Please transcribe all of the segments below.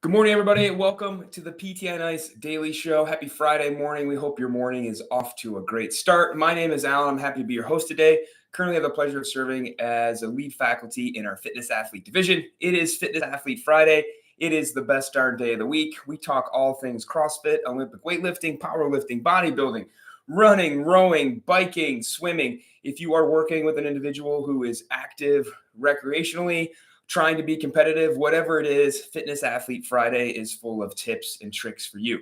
Good morning, everybody. Welcome to the PTI Nice Daily Show. Happy Friday morning. We hope your morning is off to a great start. My name is Alan. I'm happy to be your host today. Currently have the pleasure of serving as a lead faculty in our fitness athlete division. It is Fitness Athlete Friday. It is the best darn day of the week. We talk all things CrossFit, Olympic weightlifting, powerlifting, bodybuilding, running, rowing, biking, swimming. If you are working with an individual who is active recreationally, trying to be competitive, whatever it is, Fitness Athlete Friday is full of tips and tricks for you.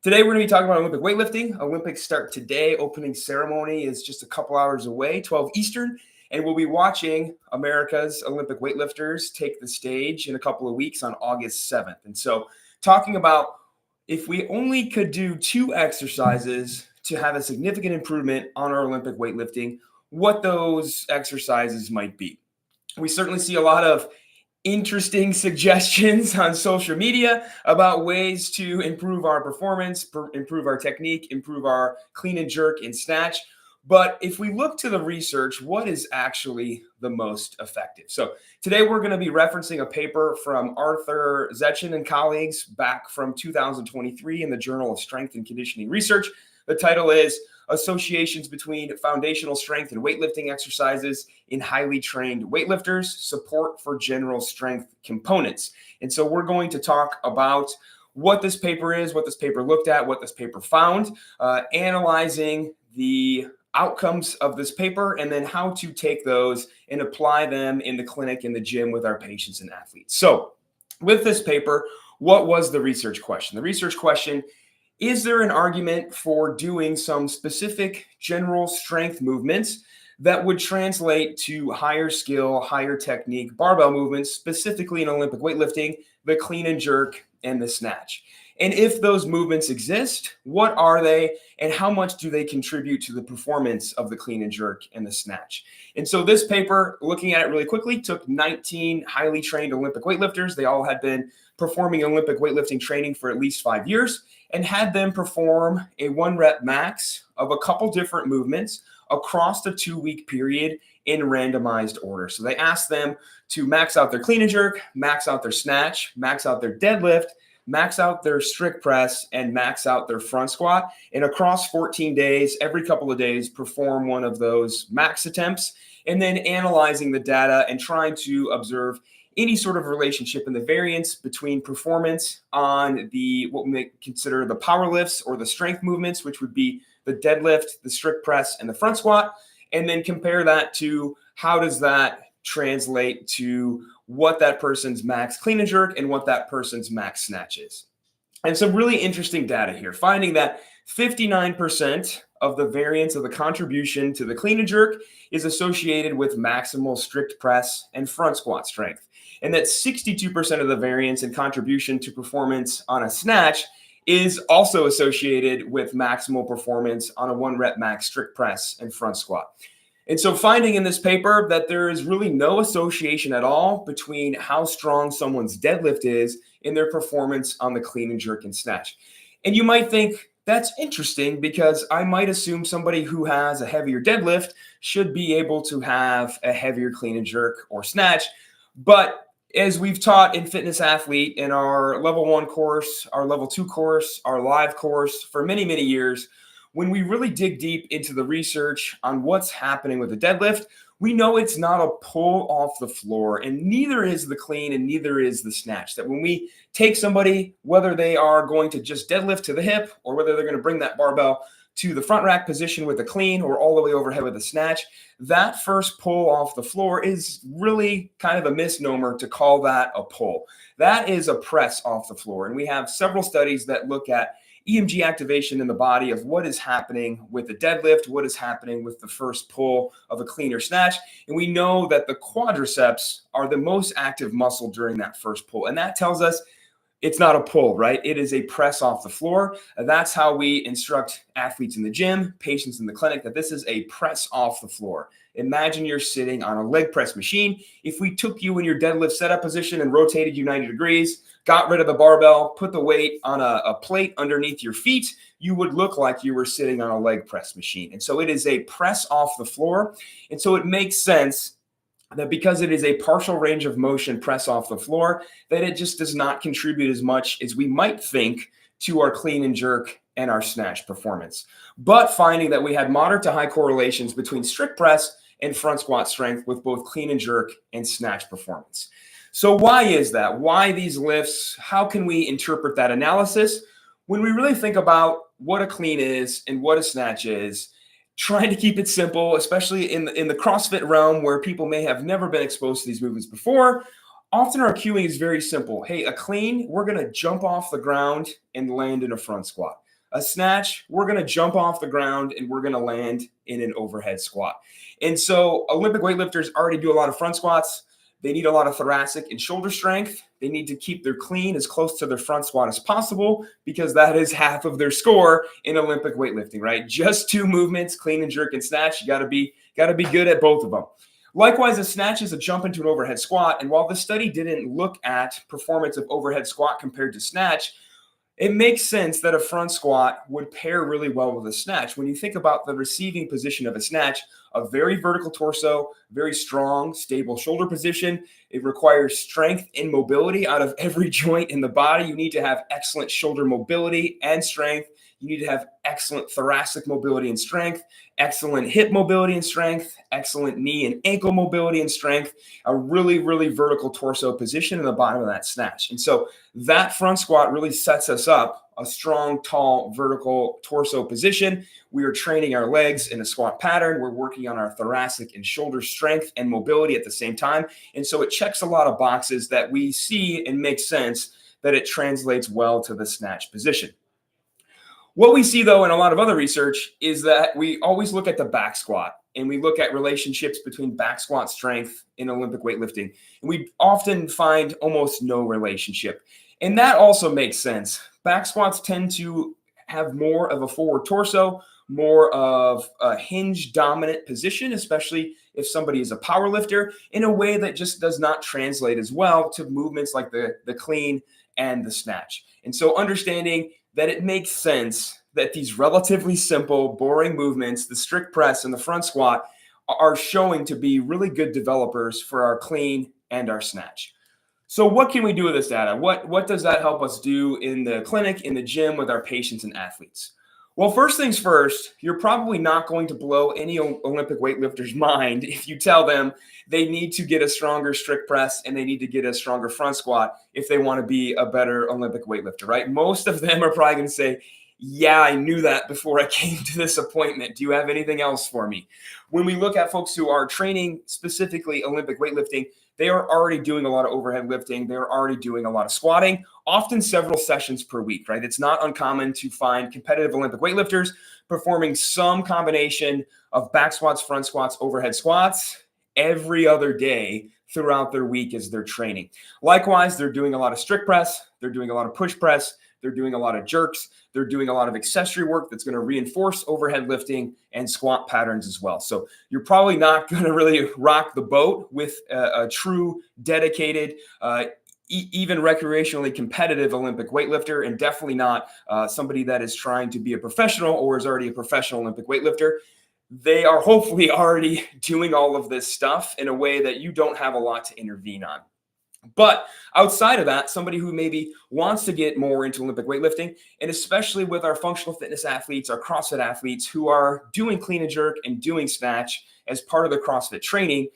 Today, we're going to be talking about Olympic weightlifting. Olympics start today. Opening ceremony is just a couple hours away, 12 Eastern, and we'll be watching America's Olympic weightlifters take the stage in a couple of weeks on August 7th. And so talking about if we only could do 2 exercises to have a significant improvement on our Olympic weightlifting, what those exercises might be. We certainly see a lot of interesting suggestions on social media about ways to improve our performance, improve our technique, improve our clean and jerk and snatch. But if we look to the research, what is actually the most effective? So today we're going to be referencing a paper from Arthur Zetchin and colleagues back from 2023 in the Journal of Strength and Conditioning Research. The title is Associations Between Foundational Strength and Weightlifting Exercises in Highly Trained Weightlifters, Support for General Strength Components. And so we're going to talk about what this paper is, what this paper looked at, what this paper found, analyzing the outcomes of this paper, and then how to take those and apply them in the clinic, in the gym with our patients and athletes. So with this paper, what was the research question? The research question: is there an argument for doing some specific general strength movements that would translate to higher skill, higher technique barbell movements, specifically in Olympic weightlifting, the clean and jerk and the snatch? And if those movements exist, what are they and how much do they contribute to the performance of the clean and jerk and the snatch? And so this paper, looking at it really quickly, took 19 highly trained Olympic weightlifters. They all had been performing Olympic weightlifting training for at least 5 years, and had them perform a 1 rep max of a couple different movements across the 2-week period in randomized order. So they asked them to max out their clean and jerk, max out their snatch, max out their deadlift, max out their strict press, and max out their front squat. And across 14 days, every couple of days, perform one of those max attempts, and then analyzing the data and trying to observe any sort of relationship in the variance between performance on the what we may consider the power lifts or the strength movements, which would be the deadlift, the strict press, and the front squat, and then compare that to how does that translate to what that person's max clean and jerk and what that person's max snatch is. And some really interesting data here, finding that 59% of the variance of the contribution to the clean and jerk is associated with maximal strict press and front squat strength. And that 62% of the variance and contribution to performance on a snatch is also associated with maximal performance on a 1 rep max strict press and front squat. And so finding in this paper that there is really no association at all between how strong someone's deadlift is in their performance on the clean and jerk and snatch. And you might think, that's interesting because I might assume somebody who has a heavier deadlift should be able to have a heavier clean and jerk or snatch. But as we've taught in Fitness Athlete in our level 1 course, our level 2 course, our live course for many, many years, when we really dig deep into the research on what's happening with the deadlift, we know it's not a pull off the floor, and neither is the clean and neither is the snatch. That when we take somebody, whether they are going to just deadlift to the hip or whether they're going to bring that barbell to the front rack position with the clean or all the way overhead with the snatch, that first pull off the floor is really kind of a misnomer to call that a pull. That is a press off the floor. And we have several studies that look at EMG activation in the body of what is happening with the deadlift, what is happening with the first pull of a clean or snatch. And we know that the quadriceps are the most active muscle during that first pull. And that tells us it's not a pull, right? It is a press off the floor. That's how we instruct athletes in the gym, patients in the clinic, that this is a press off the floor. Imagine you're sitting on a leg press machine. If we took you in your deadlift setup position and rotated you 90 degrees, got rid of the barbell, put the weight on a plate underneath your feet, you would look like you were sitting on a leg press machine. And so it is a press off the floor. And so it makes sense that because it is a partial range of motion press off the floor, that it just does not contribute as much as we might think to our clean and jerk and our snatch performance. But finding that we had moderate to high correlations between strict press and front squat strength with both clean and jerk and snatch performance. So why is that? Why these lifts? How can we interpret that analysis? When we really think about what a clean is and what a snatch is, trying to keep it simple, especially in the CrossFit realm where people may have never been exposed to these movements before, often our cueing is very simple. Hey, a clean, we're going to jump off the ground and land in a front squat. A snatch, we're going to jump off the ground and we're going to land in an overhead squat. And so Olympic weightlifters already do a lot of front squats. They need a lot of thoracic and shoulder strength. They need to keep their clean as close to their front squat as possible because that is half of their score in Olympic weightlifting, right? Just 2 movements, clean and jerk and snatch. You got to be good at both of them. Likewise, a snatch is a jump into an overhead squat. And while the study didn't look at performance of overhead squat compared to snatch, it makes sense that a front squat would pair really well with a snatch. When you think about the receiving position of a snatch, a very vertical torso, very strong, stable shoulder position. It requires strength and mobility out of every joint in the body. You need to have excellent shoulder mobility and strength. You need to have excellent thoracic mobility and strength, excellent hip mobility and strength, excellent knee and ankle mobility and strength, a really, really vertical torso position in the bottom of that snatch. And so that front squat really sets us up a strong, tall, vertical torso position. We are training our legs in a squat pattern. We're working on our thoracic and shoulder strength and mobility at the same time. And so it checks a lot of boxes that we see and makes sense that it translates well to the snatch position. What we see, though, in a lot of other research is that we always look at the back squat and we look at relationships between back squat strength in Olympic weightlifting. And we often find almost no relationship. And that also makes sense. Back squats tend to have more of a forward torso, more of a hinge dominant position, especially if somebody is a power lifter, in a way that just does not translate as well to movements like the clean and the snatch. And so understanding that it makes sense that these relatively simple, boring movements, the strict press and the front squat, are showing to be really good developers for our clean and our snatch. So what can we do with this data? What does that help us do in the clinic, in the gym, with our patients and athletes? Well, first things first, you're probably not going to blow any Olympic weightlifter's mind if you tell them they need to get a stronger strict press and they need to get a stronger front squat if they want to be a better Olympic weightlifter, right? Most of them are probably going to say, yeah, I knew that before I came to this appointment. Do you have anything else for me? When we look at folks who are training specifically Olympic weightlifting, they are already doing a lot of overhead lifting. They're already doing a lot of squatting, often several sessions per week, right? It's not uncommon to find competitive Olympic weightlifters performing some combination of back squats, front squats, overhead squats every other day throughout their week as they're training. Likewise, they're doing a lot of strict press. They're doing a lot of push press. They're doing a lot of jerks. They're doing a lot of accessory work that's going to reinforce overhead lifting and squat patterns as well. So you're probably not going to really rock the boat with a true, dedicated, even recreationally competitive Olympic weightlifter, and definitely not somebody that is trying to be a professional or is already a professional Olympic weightlifter. They are hopefully already doing all of this stuff in a way that you don't have a lot to intervene on. But outside of that, somebody who maybe wants to get more into Olympic weightlifting, and especially with our functional fitness athletes, our CrossFit athletes who are doing clean and jerk and doing snatch as part of the CrossFit training,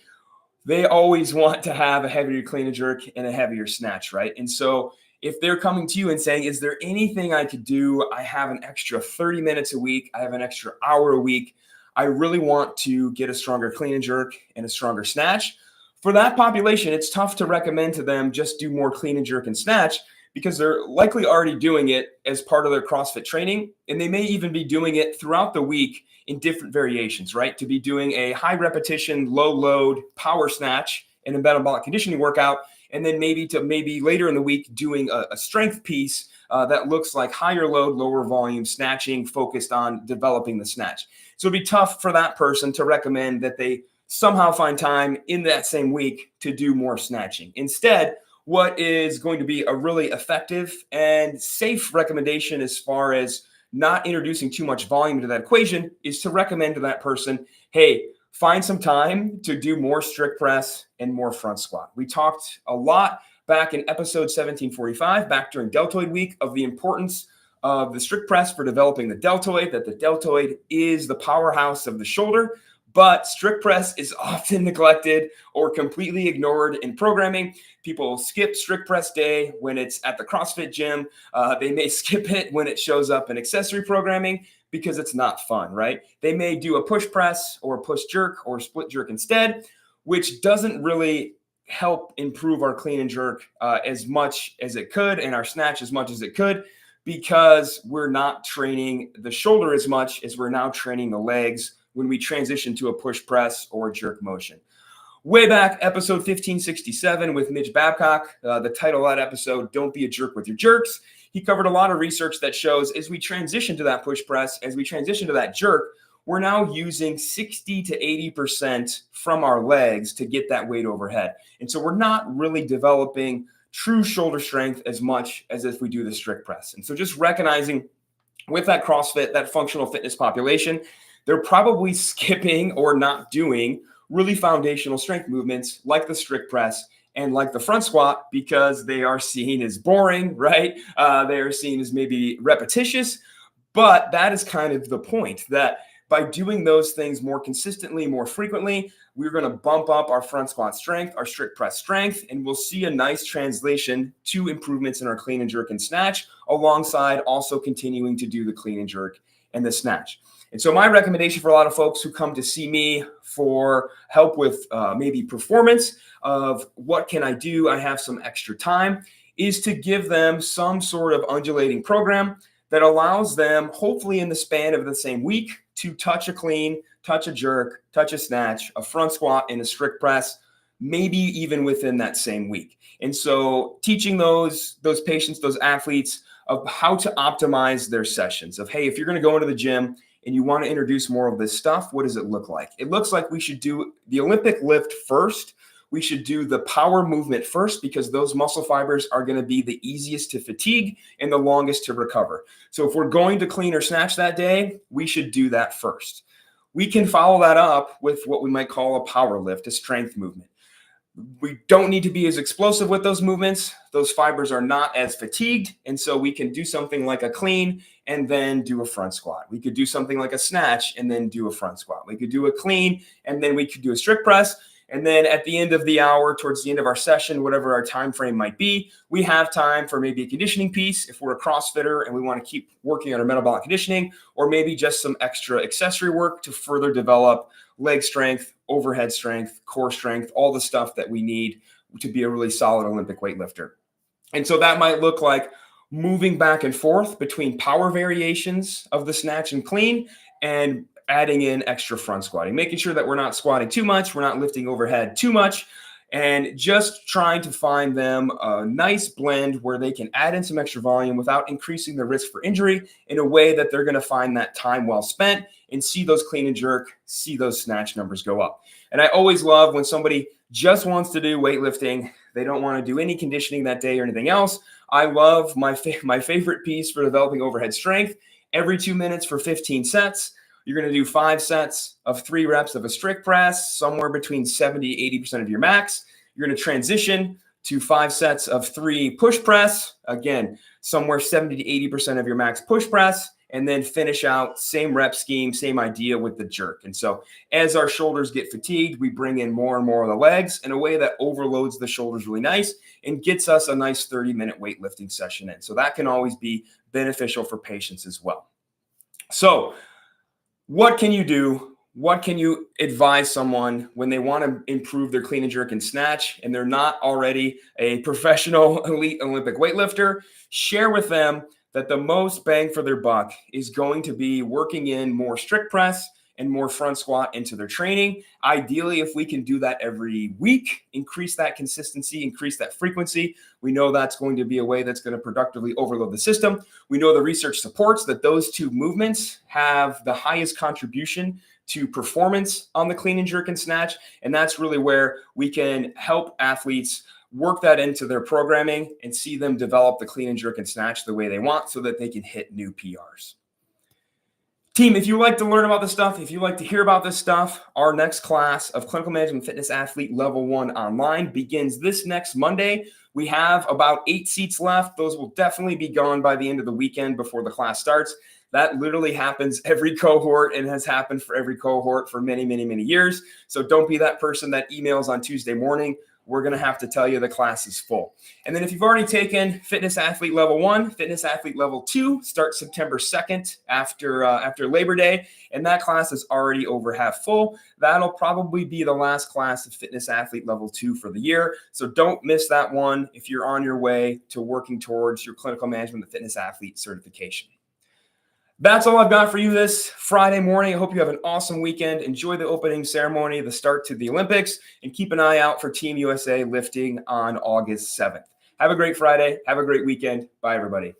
they always want to have a heavier clean and jerk and a heavier snatch, right? And so if they're coming to you and saying, is there anything I could do? I have an extra 30 minutes a week. I have an extra hour a week. I really want to get a stronger clean and jerk and a stronger snatch. For that population, it's tough to recommend to them just do more clean and jerk and snatch because they're likely already doing it as part of their CrossFit training. And they may even be doing it throughout the week in different variations, right? To be doing a high repetition, low load power snatch and a metabolic conditioning workout. And then maybe later in the week doing a strength piece that looks like higher load, lower volume snatching focused on developing the snatch. So it'd be tough for that person to recommend that they somehow find time in that same week to do more snatching. Instead, what is going to be a really effective and safe recommendation as far as not introducing too much volume to that equation is to recommend to that person, hey, find some time to do more strict press and more front squat. We talked a lot back in episode 1745, back during deltoid week, of the importance of the strict press for developing the deltoid, that the deltoid is the powerhouse of the shoulder. But strict press is often neglected or completely ignored in programming. People skip strict press day when it's at the CrossFit gym. They may skip it when it shows up in accessory programming because it's not fun, right? They may do a push press or a push jerk or split jerk instead, which doesn't really help improve our clean and jerk as much as it could, and our snatch as much as it could, because we're not training the shoulder as much as we're now training the legs when we transition to a push press or a jerk motion. Way back, episode 1567 with Mitch Babcock, the title of that episode, Don't Be a Jerk with Your Jerks. He covered a lot of research that shows as we transition to that push press, as we transition to that jerk, we're now using 60 to 80% from our legs to get that weight overhead. And so we're not really developing true shoulder strength as much as if we do the strict press. And so just recognizing with that CrossFit, that functional fitness population, they're probably skipping or not doing really foundational strength movements like the strict press and like the front squat because they are seen as boring, right? They are seen as maybe repetitious, but that is kind of the point, that by doing those things more consistently, more frequently, we're going to bump up our front squat strength, our strict press strength, and we'll see a nice translation to improvements in our clean and jerk and snatch, alongside also continuing to do the clean and jerk and the snatch. And so my recommendation for a lot of folks who come to see me for help with maybe performance of what can I do, I have some extra time, is to give them some sort of undulating program that allows them, hopefully in the span of the same week, to touch a clean, touch a jerk, touch a snatch, a front squat, and a strict press, maybe even within that same week. And so teaching those patients, those athletes, of how to optimize their sessions, of, hey, if you're going to go into the gym and you want to introduce more of this stuff, what does it look like? It looks like we should do the Olympic lift first. We should do the power movement first because those muscle fibers are going to be the easiest to fatigue and the longest to recover. So if we're going to clean or snatch that day, we should do that first. We can follow that up with what we might call a power lift, a strength movement. We don't need to be as explosive with those movements. Those fibers are not as fatigued. And so we can do something like a clean and then do a front squat. We could do something like a snatch and then do a front squat. We could do a clean and then we could do a strict press. And then at the end of the hour, towards the end of our session, whatever our time frame might be, we have time for maybe a conditioning piece if we're a CrossFitter and we want to keep working on our metabolic conditioning, or maybe just some extra accessory work to further develop leg strength, overhead strength, core strength, all the stuff that we need to be a really solid Olympic weightlifter. And so that might look like moving back and forth between power variations of the snatch and clean and adding in extra front squatting, making sure that we're not squatting too much, we're not lifting overhead too much, and just trying to find them a nice blend where they can add in some extra volume without increasing the risk for injury in a way that they're going to find that time well spent and see those clean and jerk, see those snatch numbers go up. And I always love when somebody just wants to do weightlifting, they don't want to do any conditioning that day or anything else. I love my favorite piece for developing overhead strength. Every 2 minutes for 15 sets. You're going to do 5 sets of 3 reps of a strict press, somewhere between 70 to 80% of your max. You're going to transition to 5 sets of 3 push press. Again, somewhere 70 to 80% of your max push press, and then finish out same rep scheme, same idea with the jerk. And so as our shoulders get fatigued, we bring in more and more of the legs in a way that overloads the shoulders really nice and gets us a nice 30-minute weightlifting session in. So that can always be beneficial for patients as well. So what can you do? What can you advise someone when they want to improve their clean and jerk and snatch and they're not already a professional elite Olympic weightlifter? Share with them that the most bang for their buck is going to be working in more strict press and more front squat into their training. Ideally, if we can do that every week, increase that consistency, increase that frequency, we know that's going to be a way that's going to productively overload the system. We know the research supports that those 2 movements have the highest contribution to performance on the clean and jerk and snatch. And that's really where we can help athletes work that into their programming and see them develop the clean and jerk and snatch the way they want so that they can hit new PRs. Team, if you like to learn about this stuff, if you like to hear about this stuff, our next class of Clinical Management Fitness Athlete Level 1 online begins this next Monday. We have about 8 seats left. Those will definitely be gone by the end of the weekend before the class starts. That literally happens every cohort and has happened for every cohort for many, many, many years. So don't be that person that emails on Tuesday morning. We're going to have to tell you the class is full. And then if you've already taken Fitness Athlete Level 1, Fitness Athlete Level 2 starts September 2nd after Labor Day, and that class is already over half full. That'll probably be the last class of Fitness Athlete Level 2 for the year, so don't miss that one if you're on your way to working towards your Clinical Management and Fitness Athlete certification. That's all I've got for you this Friday morning. I hope you have an awesome weekend. Enjoy the opening ceremony, the start to the Olympics, and keep an eye out for Team USA lifting on August 7th. Have a great Friday. Have a great weekend. Bye, everybody.